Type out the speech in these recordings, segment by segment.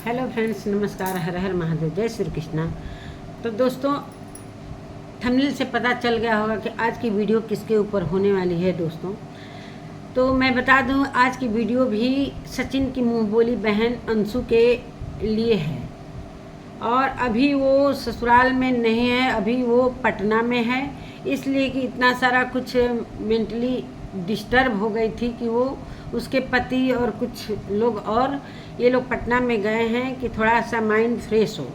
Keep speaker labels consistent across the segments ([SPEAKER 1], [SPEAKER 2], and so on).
[SPEAKER 1] Hello friends, नमस्कार। हर हर महादेव, जय श्री कृष्णा। तो दोस्तों, थंबनेल से पता चल गया होगा कि आज की वीडियो किसके ऊपर होने वाली है। दोस्तों, तो मैं बता दूं, आज की वीडियो भी सचिन की मुंह बोली बहन अंशु के लिए है। और अभी वो ससुराल में नहीं है, अभी वो पटना में है, इसलिए कि इतना सारा कुछ मेंटली डिस्टर्ब हो गई थी कि वो उसके पति और कुछ लोग और ये लोग पटना में गए हैं कि थोड़ा सा माइंड फ्रेश हो।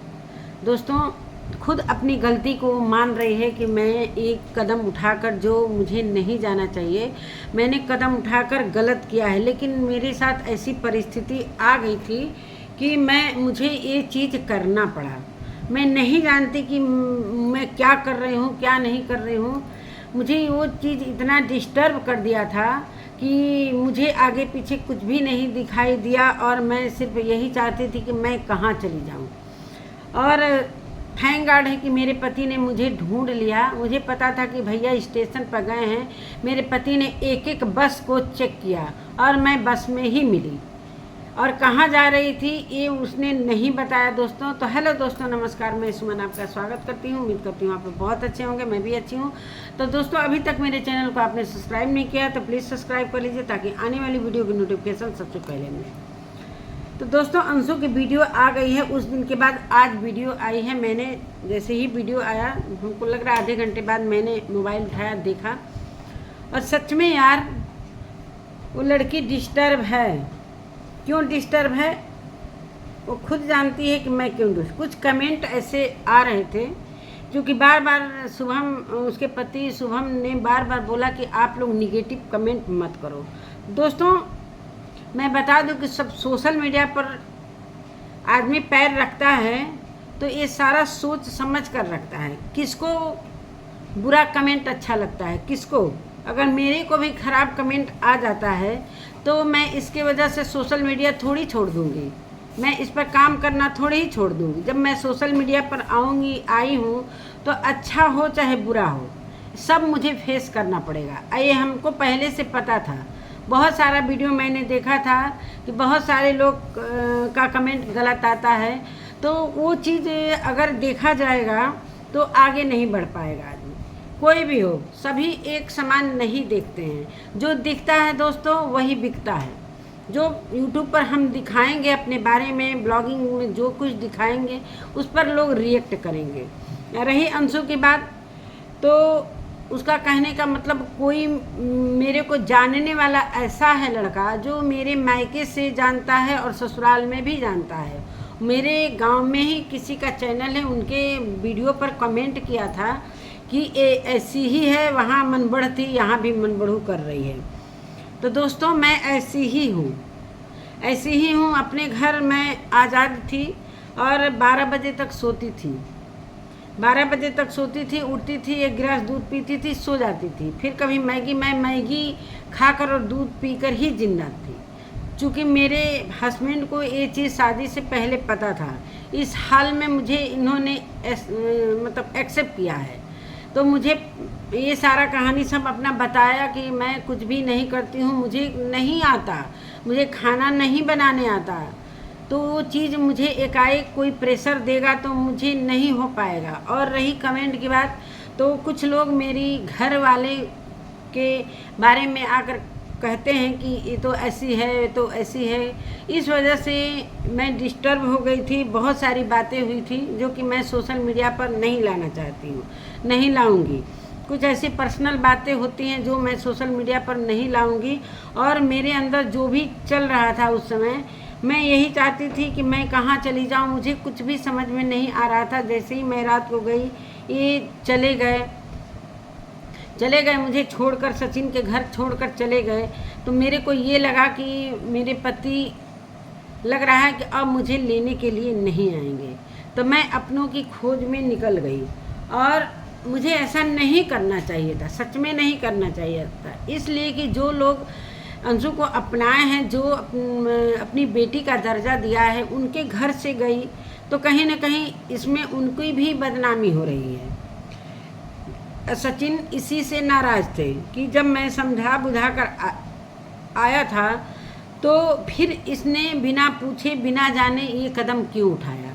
[SPEAKER 1] दोस्तों, खुद अपनी गलती को मान रही है कि मैं एक कदम उठाकर, जो मुझे नहीं जाना चाहिए, मैंने कदम उठाकर गलत किया है। लेकिन मेरे साथ ऐसी परिस्थिति आ गई थी कि मुझे ये चीज़ करना पड़ा। मैं नहीं जानती कि मैं क्या कर रही हूँ, क्या नहीं कर रही हूँ। मुझे वो चीज़ इतना डिस्टर्ब कर दिया था कि मुझे आगे पीछे कुछ भी नहीं दिखाई दिया और मैं सिर्फ यही चाहती थी कि मैं कहाँ चली जाऊँ। और थैंक गॉड है कि मेरे पति ने मुझे ढूंढ लिया। मुझे पता था कि भैया स्टेशन पर गए हैं। मेरे पति ने एक एक बस को चेक किया और मैं बस में ही मिली। और कहाँ जा रही थी ये उसने नहीं बताया। दोस्तों, तो हेलो दोस्तों, नमस्कार। मैं सुमन आपका स्वागत करती हूँ। उम्मीद करती हूँ आप लोग बहुत अच्छे होंगे, मैं भी अच्छी हूँ। तो दोस्तों, अभी तक मेरे चैनल को आपने सब्सक्राइब नहीं किया तो प्लीज़ सब्सक्राइब कर लीजिए, ताकि आने वाली वीडियो की नोटिफिकेशन सबसे पहले मिले। तो दोस्तों, अंशु की वीडियो आ गई है। उस दिन के बाद आज वीडियो आई है। मैंने जैसे ही वीडियो आया, हमको लग रहा है आधे घंटे बाद मैंने मोबाइल उठाया, देखा, और सच में यार वो लड़की डिस्टर्ब है। क्यों डिस्टर्ब है वो खुद जानती है कि मैं क्यों कुछ कमेंट ऐसे आ रहे थे, क्योंकि बार बार शुभम, उसके पति शुभम ने बार बार बोला कि आप लोग निगेटिव कमेंट मत करो। दोस्तों, मैं बता दूं कि सब सोशल मीडिया पर आदमी पैर रखता है तो ये सारा सोच समझ कर रखता है। किसको बुरा कमेंट अच्छा लगता है, किसको। अगर मेरे को भी ख़राब कमेंट आ जाता है तो मैं इसके वजह से सोशल मीडिया थोड़ी छोड़ दूँगी, मैं इस पर काम करना थोड़ी ही छोड़ दूँगी। जब मैं सोशल मीडिया पर आई हूँ तो अच्छा हो चाहे बुरा हो, सब मुझे फेस करना पड़ेगा। ये हमको पहले से पता था। बहुत सारा वीडियो मैंने देखा था कि बहुत सारे लोग का कमेंट गलत आता है, तो वो चीज़ अगर देखा जाएगा तो आगे नहीं बढ़ पाएगा आदमी। कोई भी हो, सभी एक समान नहीं देखते हैं। जो दिखता है दोस्तों वही बिकता है। जो यूट्यूब पर हम दिखाएंगे अपने बारे में, ब्लॉगिंग में जो कुछ दिखाएंगे उस पर लोग रिएक्ट करेंगे। रही अंशु की बात, तो उसका कहने का मतलब, कोई मेरे को जानने वाला ऐसा है लड़का जो मेरे मायके से जानता है और ससुराल में भी जानता है। मेरे गांव में ही किसी का चैनल है, उनके वीडियो पर कमेंट किया था कि ऐसी ही है, वहाँ मनबढ़ थी, यहाँ भी मनबढ़ू कर रही है। तो दोस्तों, मैं ऐसी ही हूँ। अपने घर मैं आज़ाद थी और 12 बजे तक सोती थी। 12 बजे तक सोती थी, उठती थी, एक गिलास दूध पीती थी, सो जाती थी। फिर कभी मैगी खाकर और दूध पीकर ही जिंदा थी। चूँकि मेरे हस्बैंड को ये चीज़ शादी से पहले पता था, इस हाल में मुझे इन्होंने मतलब एक्सेप्ट किया है। तो मुझे ये सारा कहानी सब अपना बताया कि मैं कुछ भी नहीं करती हूँ, मुझे नहीं आता, मुझे खाना नहीं बनाने आता। तो वो चीज़ मुझे एकाएक कोई प्रेशर देगा तो मुझे नहीं हो पाएगा। और रही कमेंट की बात, तो कुछ लोग मेरी घर वाले के बारे में आकर कहते हैं कि ये तो ऐसी है, ये तो ऐसी है। इस वजह से मैं डिस्टर्ब हो गई थी। बहुत सारी बातें हुई थी जो कि मैं सोशल मीडिया पर नहीं लाना चाहती हूँ, नहीं लाऊंगी। कुछ ऐसी पर्सनल बातें होती हैं जो मैं सोशल मीडिया पर नहीं लाऊंगी। और मेरे अंदर जो भी चल रहा था उस समय, मैं यही चाहती थी कि मैं कहाँ चली जाऊँ। मुझे कुछ भी समझ में नहीं आ रहा था। जैसे ही मैं रात को गई, ये चले गए मुझे छोड़कर, सचिन के घर छोड़कर चले गए। तो मेरे को ये लगा कि मेरे पति, लग रहा है कि अब मुझे लेने के लिए नहीं आएंगे। तो मैं अपनों की खोज में निकल गई। और मुझे ऐसा नहीं करना चाहिए था, सच में नहीं करना चाहिए था। इसलिए कि जो लोग अंशु को अपनाए हैं, जो अपनी बेटी का दर्जा दिया है, उनके घर से गई, तो कहीं ना कहीं इसमें उनकी भी बदनामी हो रही है। सचिन इसी से नाराज़ थे कि जब मैं समझा बुझा कर आया था तो फिर इसने बिना पूछे बिना जाने ये कदम क्यों उठाया?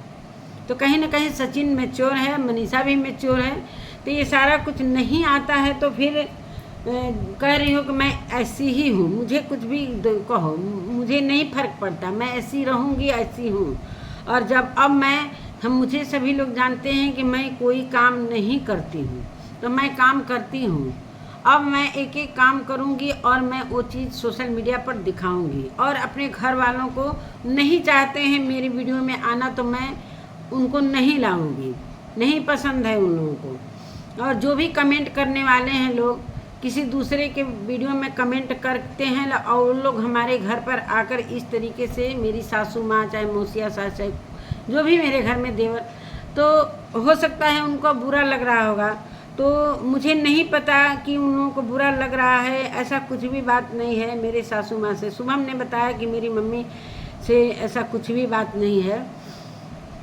[SPEAKER 1] तो कहीं ना कहीं सचिन मैच्योर है, मनीषा भी मैच्योर है, तो ये सारा कुछ नहीं आता है तो फिर कह रही हो कि मैं ऐसी ही हूँ, मुझे कुछ भी कहो, मुझे नहीं फ़र्क पड़ता, मैं ऐसी रहूँगी, ऐसी हूँ। और जब अब मुझे सभी लोग जानते हैं कि मैं कोई काम नहीं करती हूँ, तो मैं काम करती हूँ। अब मैं एक एक काम करूँगी और मैं वो चीज़ सोशल मीडिया पर दिखाऊँगी। और अपने घर वालों को नहीं चाहते हैं मेरी वीडियो में आना तो मैं उनको नहीं लाऊँगी, नहीं पसंद है उन लोगों को। और जो भी कमेंट करने वाले हैं लोग, किसी दूसरे के वीडियो में कमेंट करते हैं और उन लोग हमारे घर पर आकर इस तरीके से, मेरी सासू माँ चाहे मौसिया सास चाहे जो भी मेरे घर में देवर, तो हो सकता है उनको बुरा लग रहा होगा। तो मुझे नहीं पता कि उन लोगों को बुरा लग रहा है, ऐसा कुछ भी बात नहीं है। मेरे सासू माँ से शुभम ने बताया कि मेरी मम्मी से ऐसा कुछ भी बात नहीं है।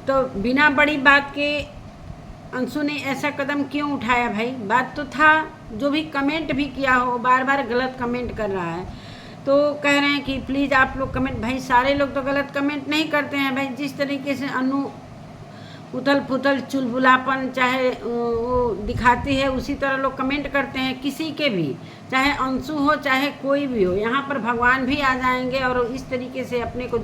[SPEAKER 1] तो बिना बड़ी बात के अंशु ने ऐसा कदम क्यों उठाया भाई? बात तो था, जो भी कमेंट भी किया हो बार बार गलत कमेंट कर रहा है, तो कह रहे हैं कि प्लीज़ आप लोग कमेंट, भाई सारे लोग तो गलत कमेंट नहीं करते हैं भाई। जिस तरीके से अनु उथल पुथल चुलबुलापन चाहे वो दिखाती है, उसी तरह लोग कमेंट करते हैं किसी के भी, चाहे अंशु हो चाहे कोई भी हो। यहाँ पर भगवान भी आ जाएंगे और इस तरीके से अपने को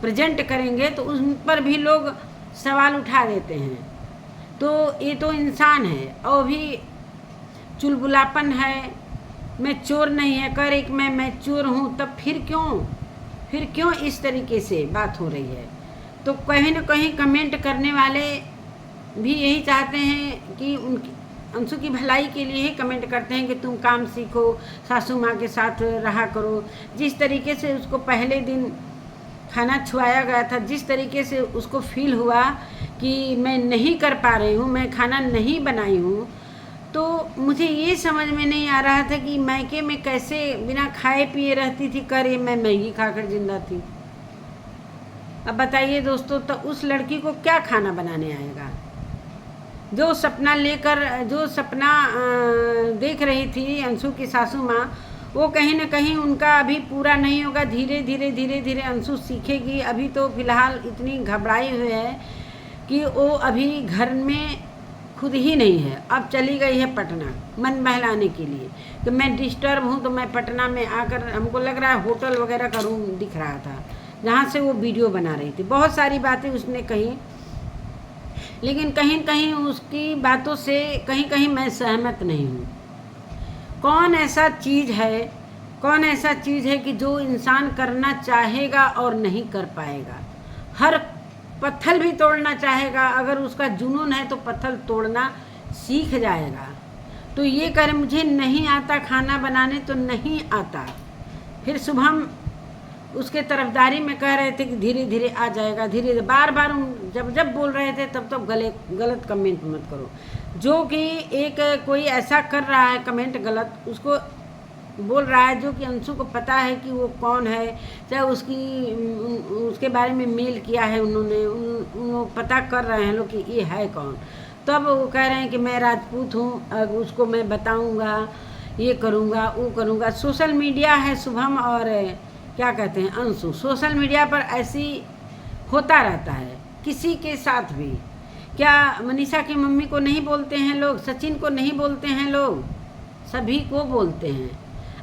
[SPEAKER 1] प्रेजेंट करेंगे तो उन पर भी लोग सवाल उठा देते हैं। तो ये तो इंसान है और भी चुलबुलापन है, मैं चोर नहीं है, कर एक मैं चोर हूँ, तब फिर क्यों इस तरीके से बात हो रही है? तो कहीं ना कहीं कमेंट करने वाले भी यही चाहते हैं कि उनकी अंशु की भलाई के लिए ही कमेंट करते हैं कि तुम काम सीखो, सासू माँ के साथ रहा करो। जिस तरीके से उसको पहले दिन खाना छुआया गया था, जिस तरीके से उसको फील हुआ कि मैं नहीं कर पा रही हूँ, मैं खाना नहीं बनाई हूँ, तो मुझे ये समझ में नहीं आ रहा था कि मायके में कैसे बिना खाए पिए रहती थी, करे मैं मैगी खाकर जिंदा थी। अब बताइए दोस्तों, तो उस लड़की को क्या खाना बनाने आएगा? जो सपना देख रही थी अंशु की सासू माँ, वो कहीं ना कहीं उनका अभी पूरा नहीं होगा। धीरे धीरे अंशु सीखेगी। अभी तो फिलहाल इतनी घबराई हुई है कि वो अभी घर में खुद ही नहीं है। अब चली गई है पटना मन बहलाने के लिए कि मैं डिस्टर्ब हूँ, तो मैं पटना में आकर, हमको लग रहा है होटल वगैरह का रूम दिख रहा था जहाँ से वो वीडियो बना रही थी। बहुत सारी बातें उसने कही, लेकिन कहीं कहीं उसकी बातों से कहीं मैं सहमत नहीं हूँ। कौन ऐसा चीज़ है कि जो इंसान करना चाहेगा और नहीं कर पाएगा? हर पत्थर भी तोड़ना चाहेगा, अगर उसका जुनून है तो पत्थर तोड़ना सीख जाएगा। तो ये करे मुझे नहीं आता खाना बनाने, तो नहीं आता। फिर शुभम उसके तरफदारी में कह रहे थे कि धीरे धीरे आ जाएगा, धीरे धीरे बार जब बोल रहे थे तब गलत कमेंट मत करो। जो कि एक कोई ऐसा कर रहा है कमेंट गलत, उसको बोल रहा है जो कि अंशु को पता है कि वो कौन है, चाहे उसके बारे में मेल किया है उन्होंने, उन पता कर रहे हैं लोग कि ये है कौन। तब वो कह रहे हैं कि मैं राजपूत हूँ, उसको मैं बताऊँगा, ये करूँगा, वो करूँगा। सोशल मीडिया है शुभम और क्या कहते हैं अंशु, सोशल मीडिया पर ऐसी होता रहता है किसी के साथ भी। क्या मनीषा की मम्मी को नहीं बोलते हैं लोग? सचिन को नहीं बोलते हैं लोग? सभी को बोलते हैं।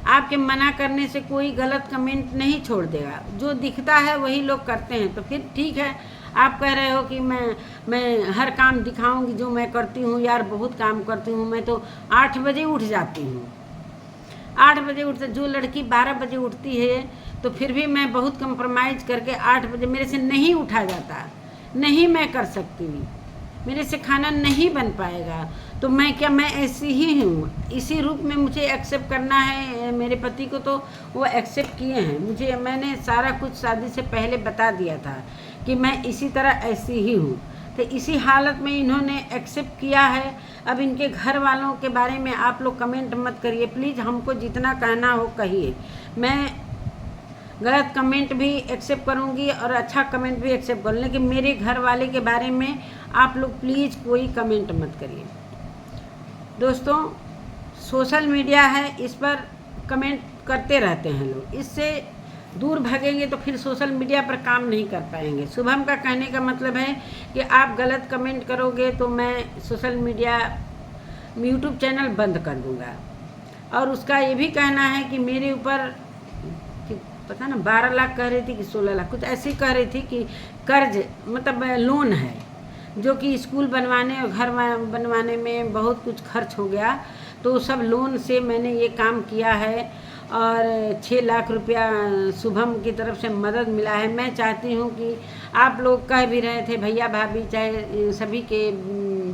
[SPEAKER 1] आपके मना करने से कोई गलत कमेंट नहीं छोड़ देगा, जो दिखता है वही लोग करते हैं। तो फिर ठीक है, आप कह रहे हो कि मैं हर काम दिखाऊंगी जो मैं करती हूँ। यार बहुत काम करती हूँ मैं, तो 8 बजे उठ जाती हूँ। 8 बजे उठते, जो लड़की 12 बजे उठती है, तो फिर भी मैं बहुत कंप्रोमाइज़ करके 8 बजे, मेरे से नहीं उठा जाता, नहीं मैं कर सकती, मेरे से खाना नहीं बन पाएगा। तो मैं ऐसी ही हूँ, इसी रूप में मुझे एक्सेप्ट करना है। मेरे पति को तो वो एक्सेप्ट किए हैं, मैंने सारा कुछ शादी से पहले बता दिया था कि मैं इसी तरह ऐसी ही हूँ। तो इसी हालत में इन्होंने एक्सेप्ट किया है। अब इनके घर वालों के बारे में आप लोग कमेंट मत करिए प्लीज़, हमको जितना कहना हो कहिए। मैं गलत कमेंट भी एक्सेप्ट करूँगी और अच्छा कमेंट भी एक्सेप्ट करूँ, लेकिन मेरे घर वाले के बारे में आप लोग प्लीज़ कोई कमेंट मत करिए। दोस्तों, सोशल मीडिया है, इस पर कमेंट करते रहते हैं लोग, इससे दूर भागेंगे तो फिर सोशल मीडिया पर काम नहीं कर पाएंगे। शुभम का कहने का मतलब है कि आप गलत कमेंट करोगे तो मैं सोशल मीडिया यूट्यूब चैनल बंद कर दूंगा। और उसका ये भी कहना है कि मेरे ऊपर पता ना 12 लाख कह रही थी कि 16 लाख कुछ ऐसे कह रही थी कि कर्ज मतलब लोन है, जो कि स्कूल बनवाने और घर बनवाने में बहुत कुछ खर्च हो गया, तो सब लोन से मैंने ये काम किया है और 6 लाख रुपया शुभम की तरफ से मदद मिला है। मैं चाहती हूँ कि आप लोग कह भी रहे थे भैया भाभी चाहे सभी के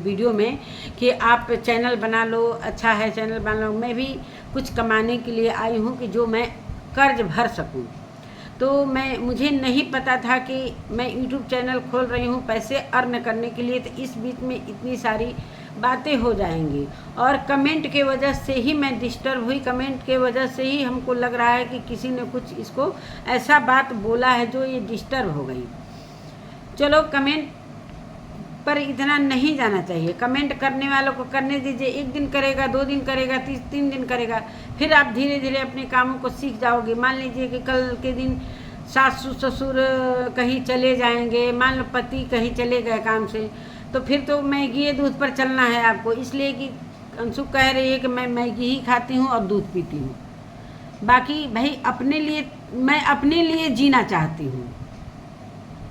[SPEAKER 1] वीडियो में कि आप चैनल बना लो, अच्छा है चैनल बना लो। मैं भी कुछ कमाने के लिए आई हूँ कि जो मैं कर्ज भर सकूं। तो मुझे नहीं पता था कि मैं यूट्यूब चैनल खोल रही हूँ पैसे अर्न करने के लिए, तो इस बीच में इतनी सारी बातें हो जाएंगी। और कमेंट के वजह से ही मैं डिस्टर्ब हुई, कमेंट के वजह से ही हमको लग रहा है कि किसी ने कुछ इसको ऐसा बात बोला है जो ये डिस्टर्ब हो गई। चलो कमेंट पर इतना नहीं जाना चाहिए। कमेंट करने वालों को करने दीजिए, 1 दिन करेगा, 2 दिन करेगा, 3 दिन करेगा, फिर आप धीरे धीरे अपने कामों को सीख जाओगे। मान लीजिए कि कल के दिन सासू ससुर कहीं चले जाएंगे, मान लो पति कहीं चले गए काम से, तो फिर तो मैगी दूध पर चलना है आपको। इसलिए कि अंशु कह रही है कि मैं मैगी ही खाती हूँ और दूध पीती हूँ। बाकी भाई मैं अपने लिए जीना चाहती हूँ।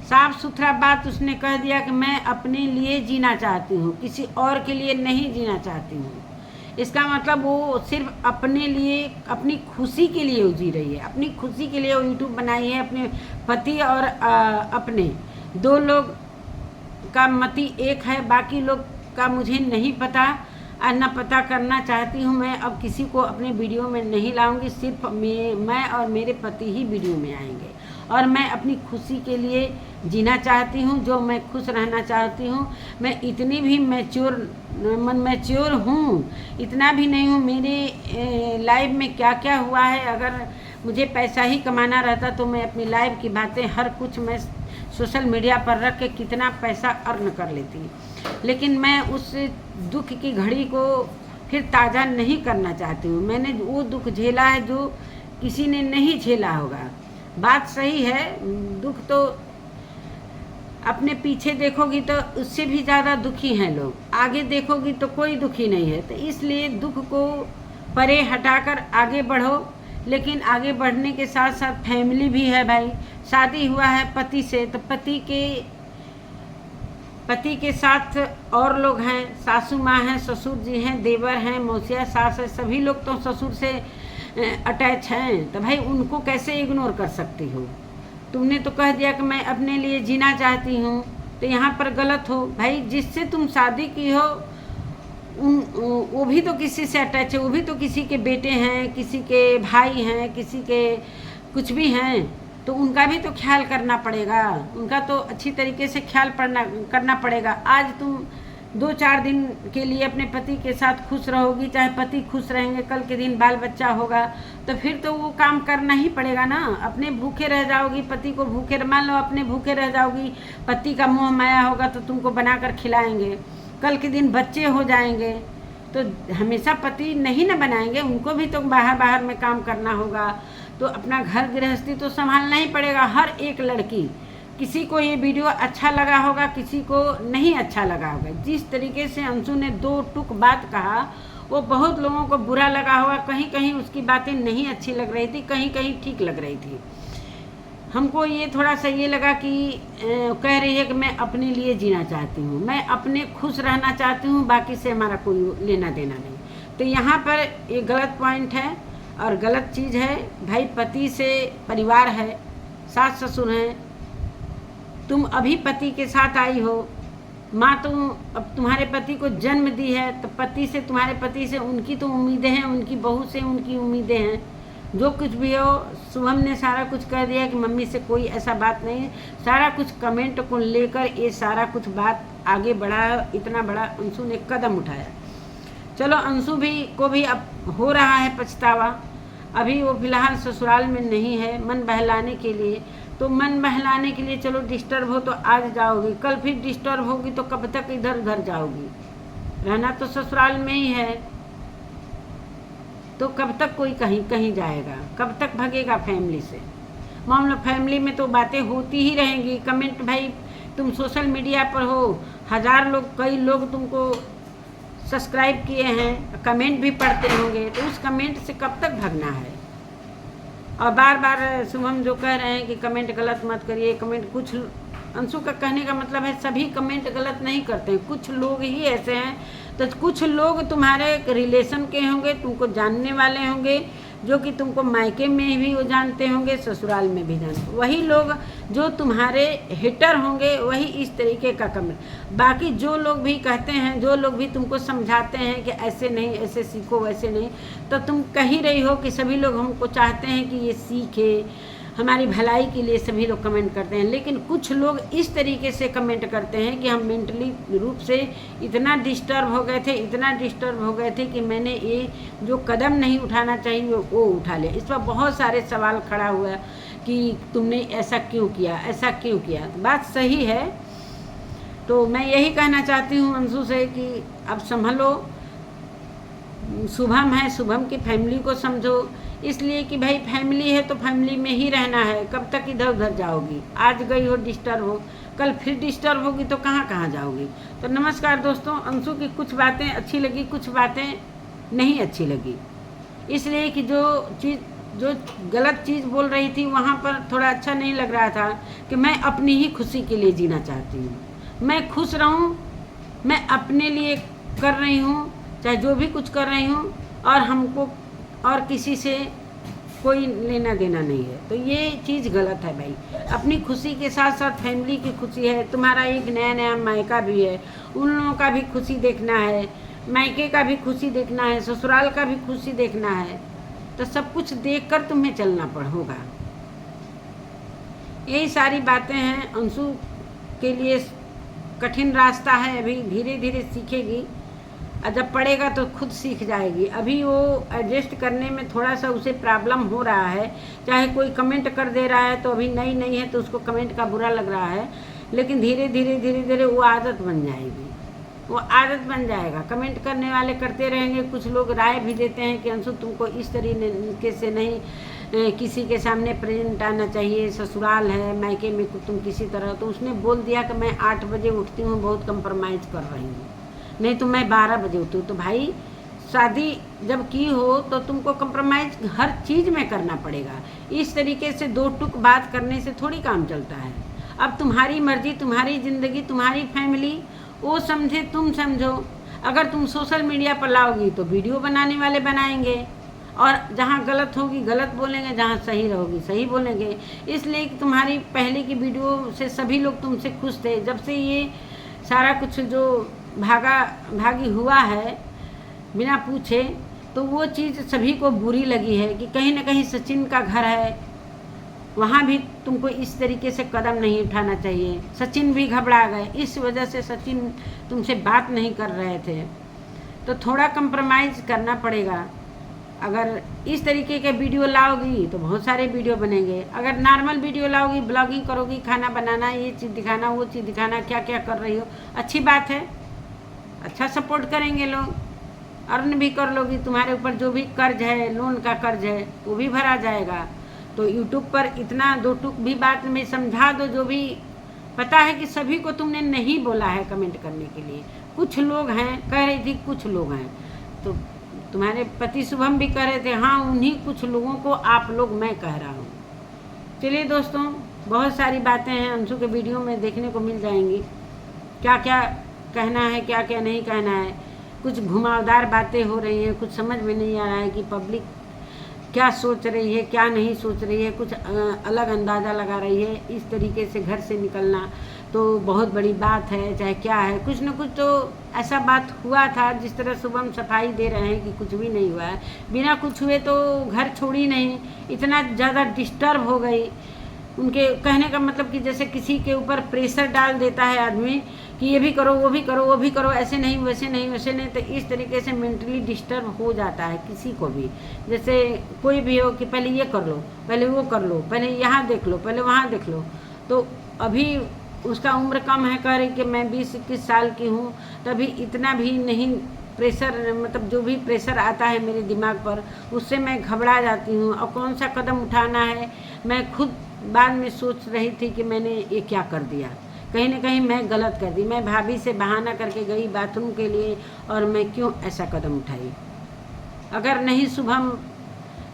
[SPEAKER 1] साफ सुथरा बात उसने कह दिया कि मैं अपने लिए जीना चाहती हूँ, किसी और के लिए नहीं जीना चाहती हूँ। इसका मतलब वो सिर्फ अपने लिए, अपनी खुशी के लिए वो जी रही है। अपनी खुशी के लिए वो यूट्यूब बनाई है। अपने पति और अपने 2 लोग का मति एक है, बाकी लोग का मुझे नहीं पता और न पता करना चाहती हूँ। मैं अब किसी को अपने वीडियो में नहीं लाऊंगी, सिर्फ मैं और मेरे पति ही वीडियो में आएंगे। और मैं अपनी खुशी के लिए जीना चाहती हूँ, जो मैं खुश रहना चाहती हूँ। मैं इतनी भी मैच्योर हूँ, इतना भी नहीं हूँ। मेरे लाइफ में क्या क्या हुआ है, अगर मुझे पैसा ही कमाना रहता तो मैं अपनी लाइफ की बातें हर कुछ मैं सोशल मीडिया पर रख के कितना पैसा अर्न कर लेती। लेकिन मैं उस दुख की घड़ी को फिर ताज़ा नहीं करना चाहती हूँ। मैंने वो दुख झेला है जो किसी ने नहीं झेला होगा। बात सही है, दुख तो अपने पीछे देखोगी तो उससे भी ज़्यादा दुखी हैं लोग, आगे देखोगी तो कोई दुखी नहीं है। तो इसलिए दुख को परे हटाकर आगे बढ़ो। लेकिन आगे बढ़ने के साथ साथ फैमिली भी है भाई। शादी हुआ है पति से, तो पति के साथ और लोग हैं, सासू माँ हैं, ससुर जी हैं, देवर हैं, मौसिया सास है, सभी लोग तो ससुर से अटैच हैं। तो भाई उनको कैसे इग्नोर कर सकती हो? तुमने तो कह दिया कि मैं अपने लिए जीना चाहती हूँ, तो यहाँ पर गलत हो भाई। जिससे तुम शादी की हो वो भी तो किसी से अटैच है, वो भी तो किसी के बेटे हैं, किसी के भाई हैं, किसी के कुछ भी हैं, तो उनका भी तो ख्याल करना पड़ेगा। उनका तो अच्छी तरीके से ख्याल करना पड़ेगा। आज तुम 2-4 दिन के लिए अपने पति के साथ खुश रहोगी, चाहे पति खुश रहेंगे, कल के दिन बाल बच्चा होगा तो फिर तो वो काम करना ही पड़ेगा ना। अपने भूखे रह जाओगी, पति को भूखे, मान लो अपने भूखे रह जाओगी, पति का मोह माया होगा तो तुमको बनाकर खिलाएंगे, कल के दिन बच्चे हो जाएंगे तो हमेशा पति नहीं न बनाएंगे, उनको भी तो बाहर में काम करना होगा। तो अपना घर गृहस्थी तो संभालना ही पड़ेगा। हर एक लड़की, किसी को ये वीडियो अच्छा लगा होगा, किसी को नहीं अच्छा लगा होगा। जिस तरीके से अंशु ने 2 टुक बात कहा वो बहुत लोगों को बुरा लगा होगा। कहीं कहीं उसकी बातें नहीं अच्छी लग रही थी, कहीं कहीं ठीक लग रही थी। हमको ये थोड़ा सा ये लगा कि कह रही है कि मैं अपने लिए जीना चाहती हूँ, मैं अपने खुश रहना चाहती हूँ, बाकी से हमारा कोई लेना देना नहीं। तो यहाँ पर ये गलत पॉइंट है और गलत चीज़ है भाई। पति से परिवार है, सास ससुर हैं, तुम अभी पति के साथ आई हो, माँ तुम अब तुम्हारे पति को जन्म दी है, तो पति से, तुम्हारे पति से उनकी तो उम्मीदें हैं, उनकी बहू से उनकी उम्मीदें हैं। जो कुछ भी हो, शुभम ने सारा कुछ कह दिया कि मम्मी से कोई ऐसा बात नहीं। सारा कुछ कमेंट को लेकर ये सारा कुछ बात आगे बढ़ा, इतना बड़ा अंशु ने कदम उठाया। चलो अंशु को भी अब हो रहा है पछतावा। अभी वो फिलहाल ससुराल में नहीं है, मन बहलाने के लिए। तो मन बहलाने के लिए चलो डिस्टर्ब हो तो आज जाओगी, कल फिर डिस्टर्ब होगी तो कब तक इधर उधर जाओगी? रहना तो ससुराल में ही है, तो कब तक कोई कहीं जाएगा? कब तक भगेगा फैमिली से? मान लो फैमिली में तो बातें होती ही रहेंगी। कमेंट भाई तुम सोशल मीडिया पर हो, 1000 लोग, कई लोग तुमको सब्सक्राइब किए हैं, कमेंट भी पढ़ते होंगे, तो उस कमेंट से कब तक भागना है। और बार बार शुभम जो कह रहे हैं कि कमेंट गलत मत करिए, कमेंट, कुछ अंशु का कहने का मतलब है सभी कमेंट गलत नहीं करते हैं, कुछ लोग ही ऐसे हैं। तो कुछ लोग तुम्हारे रिलेशन के होंगे, तुमको जानने वाले होंगे, जो कि तुमको मायके में भी वो जानते होंगे, ससुराल में भी जानते, वही लोग जो तुम्हारे हिटर होंगे वही इस तरीके का कमेंट। बाकी जो लोग भी कहते हैं, जो लोग भी तुमको समझाते हैं कि ऐसे नहीं, ऐसे सीखो, वैसे नहीं, तो तुम कह ही रही हो कि सभी लोग हमको चाहते हैं कि ये सीखे, हमारी भलाई के लिए सभी लोग कमेंट करते हैं। लेकिन कुछ लोग इस तरीके से कमेंट करते हैं कि हम मेंटली रूप से इतना डिस्टर्ब हो गए थे, इतना डिस्टर्ब हो गए थे कि मैंने ये जो कदम नहीं उठाना चाहिए वो उठा लिया। इस पर बहुत सारे सवाल खड़ा हुआ कि तुमने ऐसा क्यों किया, ऐसा क्यों किया। बात सही है, तो मैं यही कहना चाहती हूँ अंशु से कि अब संभलो, शुभम है, शुभम की फैमिली को समझो, इसलिए कि भाई फैमिली है तो फैमिली में ही रहना है, कब तक इधर उधर जाओगी। आज गई हो डिस्टर्ब हो, कल फिर डिस्टर्ब होगी तो कहाँ कहाँ जाओगी। तो नमस्कार दोस्तों, अंशु की कुछ बातें अच्छी लगी, कुछ बातें नहीं अच्छी लगी, इसलिए कि जो गलत चीज़ बोल रही थी वहाँ पर थोड़ा अच्छा नहीं लग रहा था कि मैं अपनी ही खुशी के लिए जीना चाहती हूँ, मैं खुश रहूँ, मैं अपने लिए कर रही हूँ, चाहे जो भी कुछ कर रही हूँ, और हमको और किसी से कोई लेना देना नहीं है। तो ये चीज़ गलत है भाई। अपनी खुशी के साथ साथ फैमिली की खुशी है, तुम्हारा एक नया नया मायका भी है, उन लोगों का भी खुशी देखना है, मायके का भी खुशी देखना है, ससुराल का भी खुशी देखना है। तो सब कुछ देखकर तुम्हें चलना होगा। यही सारी बातें हैं। अंशु के लिए कठिन रास्ता है, अभी धीरे धीरे सीखेगी, और जब पढ़ेगा तो खुद सीख जाएगी। अभी वो एडजस्ट करने में थोड़ा सा उसे प्रॉब्लम हो रहा है, चाहे कोई कमेंट कर दे रहा है तो अभी नई नई है तो उसको कमेंट का बुरा लग रहा है, लेकिन धीरे धीरे वो आदत बन जाएगी, वो आदत बन जाएगा। कमेंट करने वाले करते रहेंगे, कुछ लोग राय भी देते हैं कि अंशु तुमको इस तरीके से नहीं किसी के सामने प्रेजेंट आना चाहिए, ससुराल है, मायके में तुम किसी तरह। तो उसने बोल दिया कि मैं 8 बजे उठती हूँ, बहुत कंप्रोमाइज़ कर रही हूँ, नहीं तो मैं 12 बजे उठती हूँ। तो भाई शादी जब की हो तो तुमको कंप्रोमाइज़ हर चीज़ में करना पड़ेगा। इस तरीके से दो टुक बात करने से थोड़ी काम चलता है। अब तुम्हारी मर्जी, तुम्हारी ज़िंदगी, तुम्हारी फैमिली, वो समझे तुम समझो। अगर तुम सोशल मीडिया पर लाओगी तो वीडियो बनाने वाले बनाएंगे, और जहाँ गलत होगी गलत बोलेंगे, जहाँ सही रहोगी सही बोलेंगे। इसलिए कि तुम्हारी पहले की वीडियो से सभी लोग तुमसे खुश थे। जब से ये सारा कुछ जो भागी हुआ है बिना पूछे, तो वो चीज़ सभी को बुरी लगी है कि कहीं ना कहीं सचिन का घर है, वहाँ भी तुमको इस तरीके से कदम नहीं उठाना चाहिए। सचिन भी घबरा गए, इस वजह से सचिन तुमसे बात नहीं कर रहे थे। तो थोड़ा कंप्रोमाइज़ करना पड़ेगा। अगर इस तरीके के वीडियो लाओगी तो बहुत सारे वीडियो बनेंगे। अगर नॉर्मल वीडियो लाओगी, ब्लॉगिंग करोगी, खाना बनाना, ये चीज़ दिखाना, वो चीज़ दिखाना, क्या क्या कर रही हो, अच्छी बात है, अच्छा सपोर्ट करेंगे लोग, अर्न भी कर लोगी। तुम्हारे ऊपर जो भी कर्ज है, लोन का कर्ज है, वो भी भरा जाएगा। तो यूट्यूब पर इतना दो टुक भी बात में समझा दो, जो भी पता है कि सभी को तुमने नहीं बोला है कमेंट करने के लिए। कुछ लोग हैं, कह रही थी कुछ लोग हैं, तो तुम्हारे पति शुभम भी कह रहे थे, हाँ उन्हीं कुछ लोगों को आप लोग मैं कह रहा हूँ। चलिए दोस्तों, बहुत सारी बातें हैं अंशु के वीडियो में देखने को मिल जाएंगी, क्या क्या कहना है, क्या क्या नहीं कहना है। कुछ घुमावदार बातें हो रही हैं, कुछ समझ में नहीं आ रहा है कि पब्लिक क्या सोच रही है, क्या नहीं सोच रही है, कुछ अलग अंदाज़ा लगा रही है। इस तरीके से घर से निकलना तो बहुत बड़ी बात है, चाहे क्या है, कुछ न कुछ तो ऐसा बात हुआ था। जिस तरह शुभम सफाई दे रहे हैं कि कुछ भी नहीं हुआ है, बिना कुछ हुए तो घर छोड़ी नहीं, इतना ज़्यादा डिस्टर्ब हो गई। उनके कहने का मतलब कि जैसे किसी के ऊपर प्रेशर डाल देता है आदमी कि ये भी करो, वो भी करो, वो भी करो, ऐसे नहीं, वैसे नहीं, वैसे नहीं। तो इस तरीके से मेंटली डिस्टर्ब हो जाता है किसी को भी। जैसे कोई भी हो कि पहले ये कर लो, पहले वो कर लो, पहले यहाँ देख लो, पहले वहाँ देख लो। तो अभी उसका उम्र कम है, कह रही कि मैं 20-21 साल की हूँ, तभी इतना भी नहीं प्रेशर, मतलब जो भी प्रेशर आता है मेरे दिमाग पर, उससे मैं घबरा जाती हूँ। और कौन सा कदम उठाना है मैं खुद बाद में सोच रही थी कि मैंने ये क्या कर दिया, कहीं ना कहीं मैं गलत कर दी। मैं भाभी से बहाना करके गई बाथरूम के लिए और मैं क्यों ऐसा कदम उठाई। अगर नहीं शुभम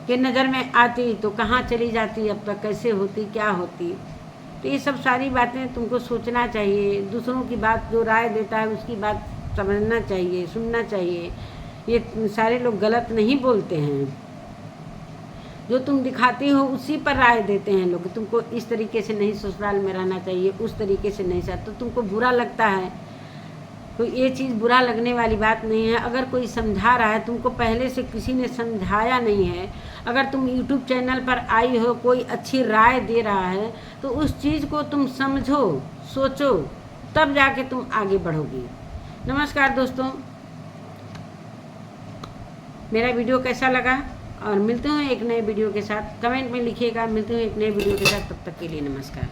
[SPEAKER 1] के नज़र में आती तो कहाँ चली जाती, अब तक कैसे होती, क्या होती। तो ये सब सारी बातें तुमको सोचना चाहिए। दूसरों की बात जो राय देता है उसकी बात समझना चाहिए, सुनना चाहिए। ये सारे लोग गलत नहीं बोलते हैं, जो तुम दिखाती हो उसी पर राय देते हैं लोग। तुमको इस तरीके से नहीं ससुराल में रहना चाहिए, उस तरीके से नहीं, तो तुमको बुरा लगता है। तो ये चीज़ बुरा लगने वाली बात नहीं है। अगर कोई समझा रहा है, तुमको पहले से किसी ने समझाया नहीं है, अगर तुम YouTube चैनल पर आई हो, कोई अच्छी राय दे रहा है तो उस चीज़ को तुम समझो, सोचो, तब जाके तुम आगे बढ़ोगी। नमस्कार दोस्तों, मेरा वीडियो कैसा लगा और मिलते हैं एक नए वीडियो के साथ। कमेंट में लिखिएगा। मिलते हैं एक नए वीडियो के साथ, तब तक के लिए नमस्कार।